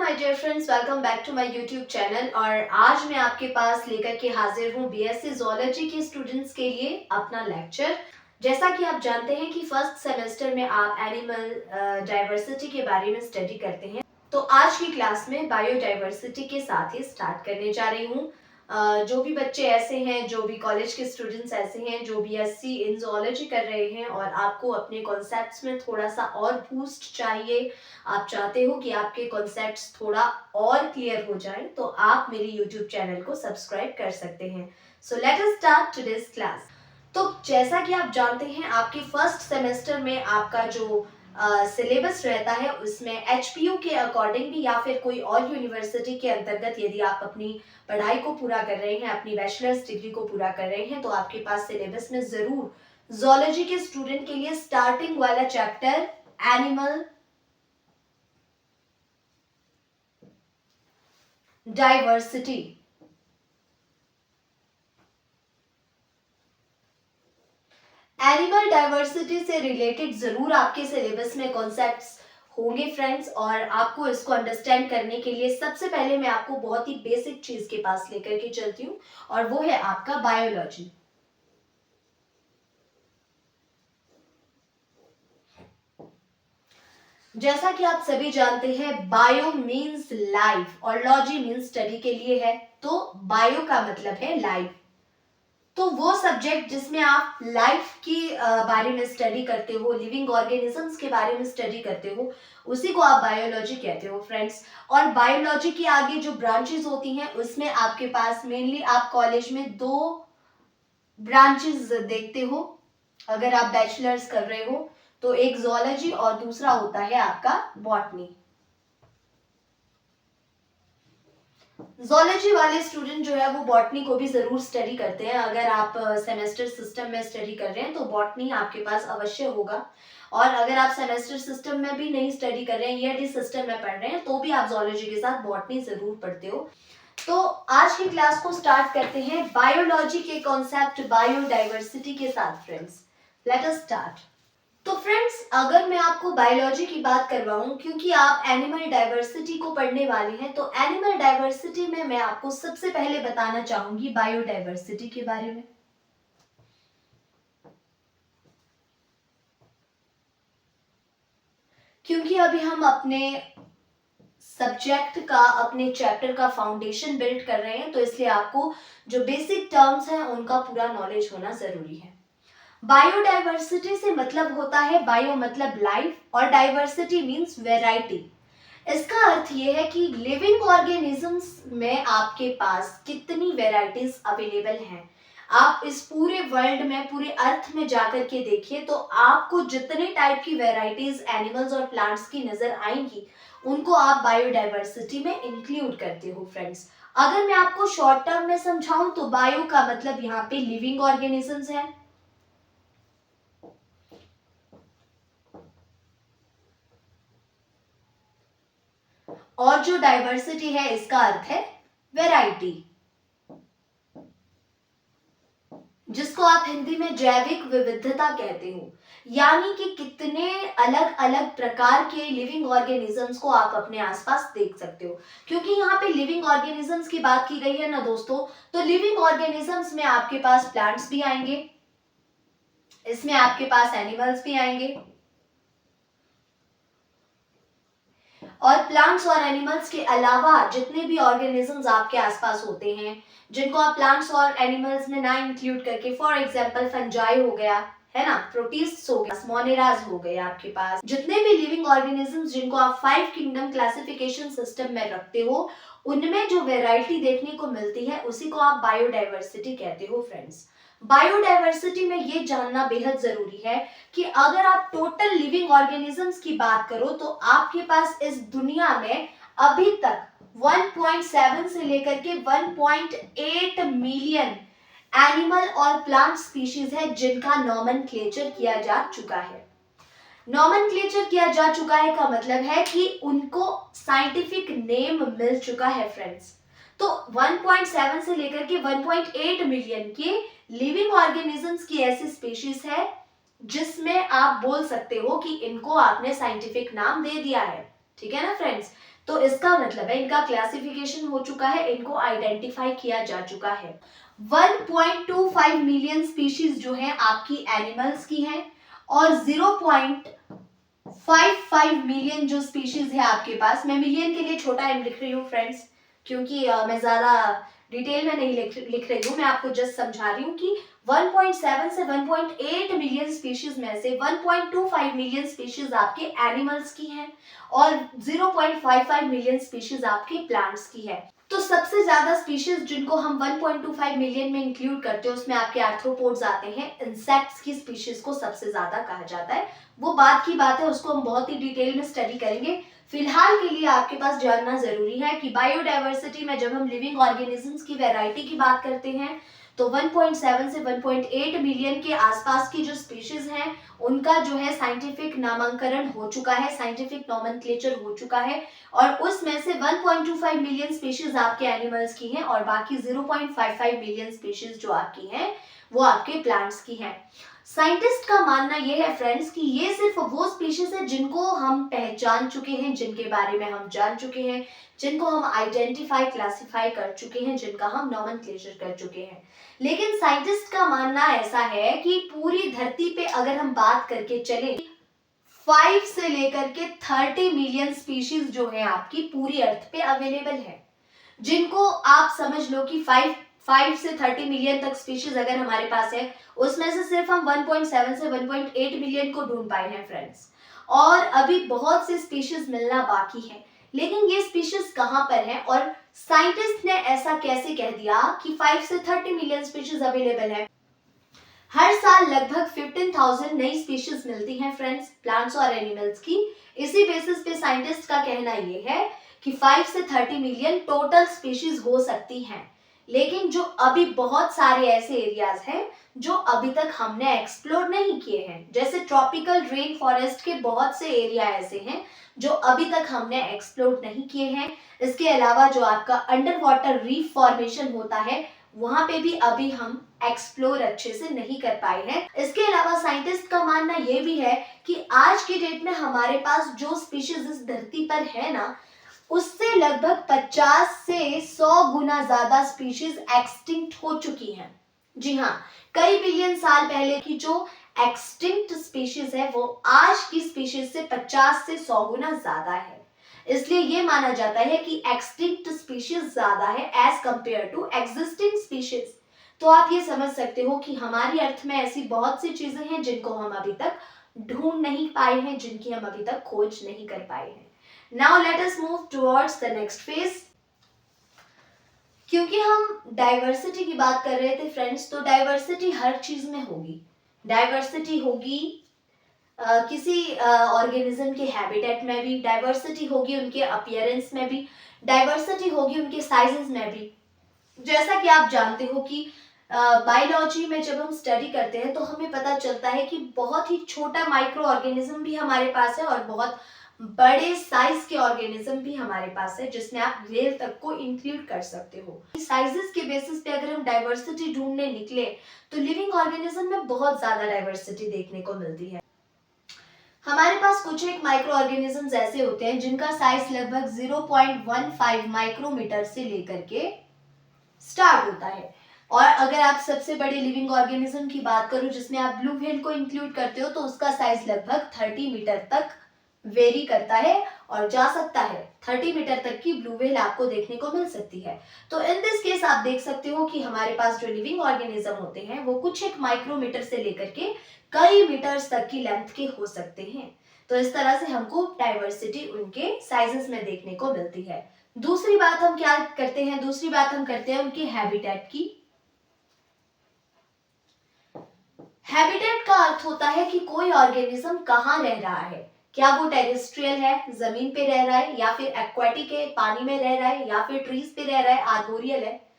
My dear friends, welcome back to my YouTube channel. और आज मैं आपके पास लेकर के हाजिर हूँ बीएससी ज़ूलॉजी के स्टूडेंट्स के लिए अपना लेक्चर। जैसा कि आप जानते हैं कि फर्स्ट सेमेस्टर में आप एनिमल डाइवर्सिटी के बारे में स्टडी करते हैं, तो आज की क्लास में बायोडाइवर्सिटी के साथ ही स्टार्ट करने जा रही हूँ। जो भी बच्चे ऐसे हैं, जो भी कॉलेज के स्टूडेंट्स ऐसे हैं जो बीएससी इन ज़ूलॉजी कर रहे हैं और आपको अपने कॉन्सेप्ट्स में थोड़ा सा और बूस्ट चाहिए, आप चाहते हो कि आपके कॉन्सेप्ट्स थोड़ा और क्लियर हो जाए, तो आप मेरे यूट्यूब चैनल को सब्सक्राइब कर सकते हैं। So let us start today's class. तो जैसा कि आप जानते हैं, आपके फर्स्ट सेमेस्टर में आपका जो सिलेबस रहता है उसमें एचपीयू के अकॉर्डिंग भी या फिर कोई और यूनिवर्सिटी के अंतर्गत यदि आप अपनी पढ़ाई को पूरा कर रहे हैं, अपनी बैचलर्स डिग्री को पूरा कर रहे हैं, तो आपके पास सिलेबस में जरूर ज़ूलॉजी के स्टूडेंट के लिए स्टार्टिंग वाला chapter animal diversity, animal diversity से रिलेटेड जरूर आपके सिलेबस में कॉन्सेप्ट्स होंगे फ्रेंड्स। और आपको इसको अंडरस्टैंड करने के लिए सबसे पहले मैं आपको बहुत ही बेसिक चीज के पास लेकर के चलती हूँ, और वो है आपका बायोलॉजी। जैसा कि आप सभी जानते हैं, बायो मीन्स लाइफ और लॉजी मीन्स स्टडी के लिए है। तो बायो का मतलब है लाइफ, तो वो सब्जेक्ट जिसमें आप लाइफ की बारे में स्टडी करते हो, लिविंग ऑर्गेनिजम्स के बारे में स्टडी करते हो, उसी को आप बायोलॉजी कहते हो फ्रेंड्स। और बायोलॉजी के आगे जो ब्रांचेस होती हैं उसमें आपके पास मेनली आप कॉलेज में दो ब्रांचेस देखते हो। अगर आप बैचलर्स कर रहे हो तो एक ज़ूलॉजी और दूसरा होता है आपका बॉटनी। ज़ूलॉजी वाले स्टूडेंट जो है वो बॉटनी को भी जरूर स्टडी करते हैं। अगर आप सेमेस्टर सिस्टम में स्टडी कर रहे हैं तो बॉटनी आपके पास अवश्य होगा, और अगर आप सेमेस्टर सिस्टम में भी नहीं स्टडी कर रहे हैं, ईयरली सिस्टम में पढ़ रहे हैं, तो भी आप ज़ूलॉजी के साथ बॉटनी जरूर पढ़ते हो। तो आज की क्लास को स्टार्ट करते हैं बायोलॉजी के कॉन्सेप्ट बायोडाइवर्सिटी के साथ फ्रेंड्स। Let us start. तो फ्रेंड्स, अगर मैं आपको बायोलॉजी की बात करवाऊं, क्योंकि आप एनिमल डाइवर्सिटी को पढ़ने वाले हैं, तो एनिमल डाइवर्सिटी में मैं आपको सबसे पहले बताना चाहूंगी बायोडाइवर्सिटी के बारे में। क्योंकि अभी हम अपने सब्जेक्ट का, अपने चैप्टर का फाउंडेशन बिल्ड कर रहे हैं, तो इसलिए आपको जो बेसिक टर्म्स हैं उनका पूरा नॉलेज होना जरूरी है। बायोडाइवर्सिटी से मतलब होता है, बायो मतलब लाइफ और डाइवर्सिटी मींस वैरायटी। इसका अर्थ यह है कि लिविंग ऑर्गेनिजम्स में आपके पास कितनी वैरायटीज अवेलेबल हैं। आप इस पूरे वर्ल्ड में, पूरे अर्थ में जाकर के देखिए, तो आपको जितने टाइप की वैरायटीज एनिमल्स और प्लांट्स की नजर आएंगी, उनको आप बायोडाइवर्सिटी में इंक्लूड करते हो फ्रेंड्स। अगर मैं आपको शॉर्ट टर्म में समझाऊं तो बायो का मतलब यहाँ पे लिविंग ऑर्गेनिजम्स है, और जो डाइवर्सिटी है इसका अर्थ है वैरायटी, जिसको आप हिंदी में जैविक विविधता कहते हो। यानी कि कितने अलग अलग प्रकार के लिविंग ऑर्गेनिजम्स को आप अपने आसपास देख सकते हो। क्योंकि यहाँ पे लिविंग ऑर्गेनिजम्स की बात की गई है ना दोस्तों, तो लिविंग ऑर्गेनिजम्स में आपके पास प्लांट्स भी आएंगे, इसमें आपके पास एनिमल्स भी आएंगे, और प्लांट्स और एनिमल्स के अलावा जितने भी ऑर्गेनिजम्स आपके आसपास होते हैं, जिनको आप प्लांट्स और एनिमल्स में ना इंक्लूड करके, फॉर एग्जांपल फंजाई हो गया, है ना, प्रोटिस्ट्स हो गया, मोनेराज हो गए, आपके पास जितने भी लिविंग ऑर्गेनिजम्स जिनको आप 5 किंगडम क्लासिफिकेशन सिस्टम में रखते हो, उनमें जो वेराइटी देखने को मिलती है उसी को आप बायोडाइवर्सिटी कहते हो फ्रेंड्स। बायोडाइवर्सिटी में ये जानना बेहद जरूरी है कि अगर आप टोटल लिविंग ऑर्गेनिजम्स की बात करो, तो आपके पास इस दुनिया में अभी तक 1.7 से लेकर के 1.8 मिलियन एनिमल और प्लांट स्पीशीज है जिनका नॉमेनक्लेचर किया जा चुका है। नॉमेनक्लेचर किया जा चुका है का मतलब है कि उनको साइंटिफिक नेम मिल चुका है फ्रेंड्स। तो 1.7 से लेकर के 1.8 मिलियन के लिविंग ऑर्गेनिजम्स की ऐसी स्पीशीज है जिसमें आप बोल सकते हो कि इनको आपने साइंटिफिक नाम दे दिया है। ठीक है ना फ्रेंड्स। तो इसका मतलब है इनका क्लासिफिकेशन हो चुका है, इनको आइडेंटिफाई किया जा चुका है। 1.25 मिलियन स्पीशीज जो है आपकी एनिमल्स की हैं और 0.55 मिलियन जो स्पीशीज है आपके पास, मैं मिलियन के लिए छोटा एम लिख रही हूँ फ्रेंड्स, क्योंकि मैं ज्यादा डिटेल में नहीं लिख रही हूँ, मैं आपको जस्ट समझा रही हूँ कि 1.7 से 1.8 मिलियन स्पीशीज में से 1.25 मिलियन स्पीशीज आपके एनिमल्स की हैं और 0.55 मिलियन स्पीशीज आपके प्लांट्स की है। तो सबसे ज्यादा स्पीशीज जिनको हम 1.25 मिलियन में इंक्लूड करते हैं उसमें आपके आर्थ्रोपोड्स आते हैं। इंसेक्ट्स की स्पीशीज को सबसे ज्यादा कहा जाता है, वो बात की बात है, उसको हम बहुत ही डिटेल में स्टडी करेंगे। फिलहाल के लिए आपके पास जानना जरूरी है कि बायोडायवर्सिटी में जब हम लिविंग ऑर्गेनिजम्स की वैरायटी की बात करते हैं तो 1.7 से 1.8 मिलियन के आसपास की जो स्पीशीज हैं उनका जो है साइंटिफिक नामांकन हो चुका है, साइंटिफिक नोमेनक्लेचर हो चुका है और उसमें से 1.25 मिलियन स्पीशीज आपके एनिमल्स की हैं और बाकी 0.55 मिलियन स्पीशीज जो आपकी हैं वो आपके प्लांट्स की हैं। साइंटिस्ट का मानना यह है फ्रेंड्स कि ये सिर्फ वो स्पीशीज है जिनको हम पहचान चुके हैं, जिनके बारे में हम जान चुके हैं, जिनको हम आइडेंटिफाई क्लासिफाई कर चुके हैं, जिनका हम नोमेनक्लेचर कर चुके हैं। लेकिन साइंटिस्ट का मानना ऐसा है कि पूरी धरती पे अगर हम बात करके चलें 5 से लेकर के 30 मिलियन स्पीशीज जो है आपकी पूरी अर्थ पे अवेलेबल है, जिनको आप समझ लो कि 5 से 30 मिलियन तक स्पीशीज अगर हमारे पास है उसमें से सिर्फ हम 1.7 से 1.8 मिलियन को ढूंढ पाए हैं फ्रेंड्स, और अभी बहुत से स्पीशीज मिलना बाकी है। लेकिन ये स्पीशीज कहां पर है और साइंटिस्ट ने ऐसा कैसे कह दिया कि 5 से 30 मिलियन स्पीशीज अवेलेबल है। हर साल लगभग 15,000 नई स्पीशीज मिलती हैं फ्रेंड्स, प्लांट्स और एनिमल्स की। इसी बेसिस पे साइंटिस्ट का कहना ये है कि 5 से 30 मिलियन टोटल स्पीशीज हो सकती हैं। लेकिन जो अभी बहुत सारे ऐसे एरियाज हैं जो अभी तक हमने एक्सप्लोर नहीं किए हैं, जैसे ट्रॉपिकल रेन फॉरेस्ट के बहुत से एरिया ऐसे हैं जो अभी तक हमने एक्सप्लोर नहीं किए हैं। इसके अलावा जो आपका अंडर वाटर रीफ फॉर्मेशन होता है वहां पे भी अभी हम एक्सप्लोर अच्छे से नहीं कर पाए हैं। इसके अलावा साइंटिस्ट का मानना यह भी है कि आज की डेट में हमारे पास जो स्पीशीज इस धरती पर है ना, उससे लगभग 50 से 100 गुना ज्यादा स्पीशीज एक्सटिंक्ट हो चुकी हैं। जी हाँ, कई बिलियन साल पहले की जो एक्सटिंक्ट स्पीशीज है वो आज की स्पीशीज से 50 से 100 गुना ज्यादा है। इसलिए ये माना जाता है कि एक्सटिंक्ट स्पीशीज ज्यादा है as compare to existing species. तो आप ये समझ सकते हो कि हमारी अर्थ में ऐसी बहुत सी चीजें हैं जिनको हम अभी तक ढूंढ नहीं पाए हैं, जिनकी हम अभी तक खोज नहीं कर पाए हैं। Now let us move towards the next phase। क्योंकि हम डाइवर्सिटी की बात कर रहे थे फ्रेंड्स, तो डाइवर्सिटी हर चीज में होगी। डाइवर्सिटी होगी किसी ऑर्गेनिज्म के हैबिटेट में भी, डाइवर्सिटी होगी उनके अपीयरेंस में भी, डाइवर्सिटी होगी उनके साइजेस में भी। जैसा कि आप जानते हो कि बायोलॉजी में जब हम स्टडी करते हैं तो हमें पता चलता है कि बहुत ही छोटा माइक्रो ऑर्गेनिज्म भी हमारे पास है और बहुत बड़े साइज के ऑर्गेनिज्म भी हमारे पास है, जिसमें आप व्हेल तक को इंक्लूड कर सकते हो। साइजेस के बेसिस पे अगर हम डाइवर्सिटी ढूंढने निकले तो लिविंग ऑर्गेनिज्म में बहुत ज्यादा डाइवर्सिटी देखने को मिलती है। हमारे पास कुछ एक माइक्रो ऑर्गेनिजम्स ऐसे होते हैं जिनका साइज लगभग 0.15 माइक्रोमीटर से लेकर के स्टार्ट होता है। और अगर आप सबसे बड़े लिविंग ऑर्गेनिज्म की बात करो जिसमें आप ब्लू व्हेल को इंक्लूड करते हो तो उसका साइज लगभग 30 मीटर तक वेरी करता है और जा सकता है। 30 मीटर तक की ब्लू व्हेल आपको देखने को मिल सकती है। तो इन दिस केस आप देख सकते हो कि हमारे पास जो लिविंग ऑर्गेनिज्म होते हैं वो कुछ एक माइक्रोमीटर से लेकर के कई मीटर्स तक की लेंथ के हो सकते हैं। तो इस तरह से हमको डाइवर्सिटी उनके साइजेस में देखने को मिलती है। दूसरी बात हम क्या करते हैं, दूसरी बात हम करते हैं उनके हैबिटेट की। हैबिटेट का अर्थ होता है कि कोई ऑर्गेनिज्म कहाँ रह रहा है, क्या वो टेरेस्ट्रियल है, जमीन पे रह रहा है, या फिर एक्वाटिक है, पानी में रह रहा है, या फिर ट्रीज पे रह रहा है, आर्बोरियल है,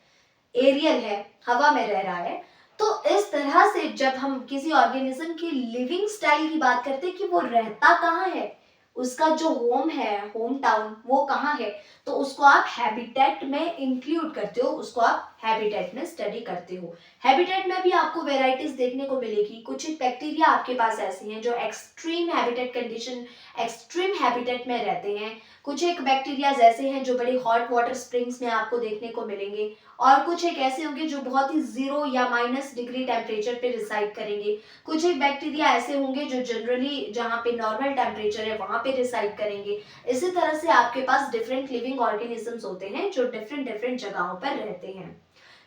एरियल है, हवा में रह रहा है। तो इस तरह से जब हम किसी ऑर्गेनिज्म की लिविंग स्टाइल की बात करते हैं कि वो रहता कहाँ है, उसका जो होम है, होम टाउन, वो कहाँ है, तो उसको आप हैबिटेट में इंक्लूड करते हो, उसको आप हैबिटेट में स्टडी करते हो। हैबिटेट में भी आपको वेराइटीज देखने को मिलेगी। कुछ बैक्टीरिया आपके पास ऐसी हैं जो extreme habitat condition, extreme habitat में रहते हैं। कुछ एक बैक्टीरियाज ऐसे हैं जो बड़े हॉट वाटर स्प्रिंग्स में आपको देखने को मिलेंगे, और कुछ एक ऐसे होंगे जो बहुत ही 0 या -डिग्री टेम्परेचर पे रिसाइड करेंगे। कुछ एक बैक्टीरिया ऐसे होंगे जो जनरली जहाँ पे नॉर्मल टेम्परेचर है वहाँ पे रिसाइड करेंगे। इसी तरह से आपके पास डिफरेंट लिविंग ऑर्गेनिजम्स होते हैं जो डिफरेंट डिफरेंट जगहों पर रहते हैं।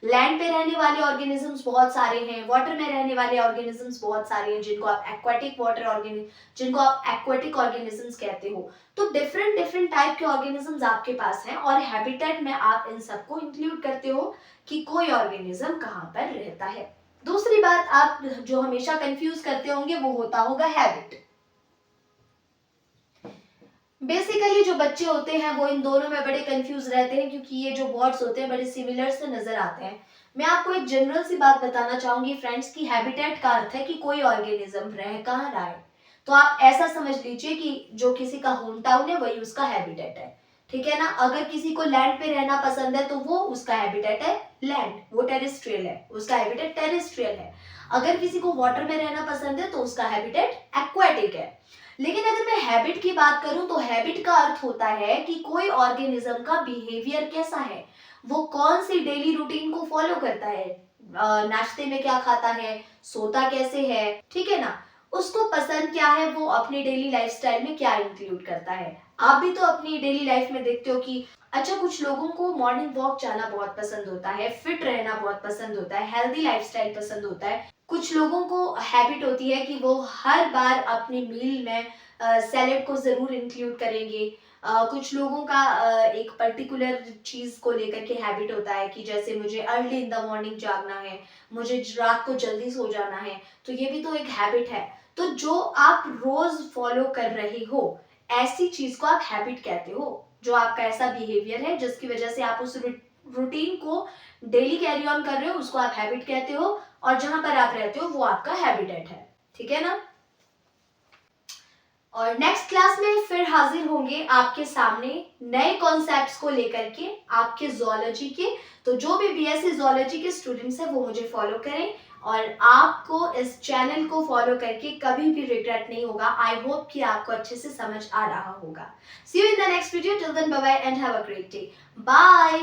लैंड पे रहने वाले ऑर्गेनिजम्स बहुत सारे हैं, वाटर में रहने वाले ऑर्गेनिजम्स बहुत सारे हैं जिनको आप एक्वाटिक ऑर्गेनिजम्स कहते हो। तो डिफरेंट डिफरेंट टाइप के ऑर्गेनिजम्स आपके पास हैं, और हैबिटेट में आप इन सबको इंक्लूड करते हो कि कोई ऑर्गेनिज्म कहाँ पर रहता है। दूसरी बात आप जो हमेशा कंफ्यूज करते होंगे वो होता होगा हैबिट। बेसिकली जो बच्चे होते हैं वो इन दोनों में बड़े कंफ्यूज रहते हैं, क्योंकि ये जो वर्ड्स होते हैं बड़े सिमिलर से नजर आते हैं। मैं आपको एक जनरल सी बात बताना चाहूंगी फ्रेंड्स की हैबिटेट का अर्थ है कि कोई ऑर्गेनिज्म रह कहाँ रहा है। तो आप ऐसा समझ लीजिए कि जो किसी का होम टाउन है वही उसका हैबिटेट है, ठीक है ना। अगर किसी को लैंड पे रहना पसंद है तो वो उसका हैबिटेट है लैंड, वो टेरेस्ट्रियल है, उसका हैबिटेट टेरेस्ट्रियल है। अगर किसी को वाटर में रहना पसंद है तो उसका हैबिटेट एक्वाटिक है। लेकिन अगर मैं हैबिट की बात करूं तो हैबिट का अर्थ होता है कि कोई ऑर्गेनिज्म का बिहेवियर कैसा है, वो कौन सी डेली रूटीन को फॉलो करता है, नाश्ते में क्या खाता है, सोता कैसे है, ठीक है ना, उसको पसंद क्या है, वो अपने डेली लाइफस्टाइल में क्या इंक्लूड करता है। आप भी तो अपनी डेली लाइफ में देखते हो कि अच्छा कुछ लोगों को मॉर्निंग वॉक जाना बहुत पसंद होता है, फिट रहना बहुत पसंद होता है, हेल्दी लाइफस्टाइल पसंद होता है। कुछ लोगों को हैबिट होती है कि वो हर बार अपने मील में सैलेड को जरूर इंक्लूड करेंगे। कुछ लोगों का एक पर्टिकुलर चीज को लेकर के हैबिट होता है कि जैसे मुझे अर्ली इन द मॉर्निंग जागना है, मुझे रात को जल्दी सो जाना है, तो ये भी तो एक हैबिट है। तो जो आप रोज फॉलो कर रहे हो ऐसी चीज को आप हैबिट कहते हो, जो आपका ऐसा बिहेवियर है जिसकी वजह से आप उस रूटीन को डेली कैरी ऑन कर रहे हो उसको आप हैबिट कहते हो, और जहां पर आप रहते हो वो आपका हैबिटेट है, ठीक है ना। और नेक्स्ट क्लास में फिर हाजिर होंगे आपके सामने नए कॉन्सेप्ट्स को लेकर के आपके ज़ूलॉजी के। तो जो भी बीएससी ज़ूलॉजी के स्टूडेंट्स हैं वो मुझे फॉलो करें, और आपको इस चैनल को फॉलो करके कभी भी रिग्रेट नहीं होगा। आई होप कि आपको अच्छे से समझ आ रहा होगा। See you in the next video, till then bye bye and have a great day. Bye.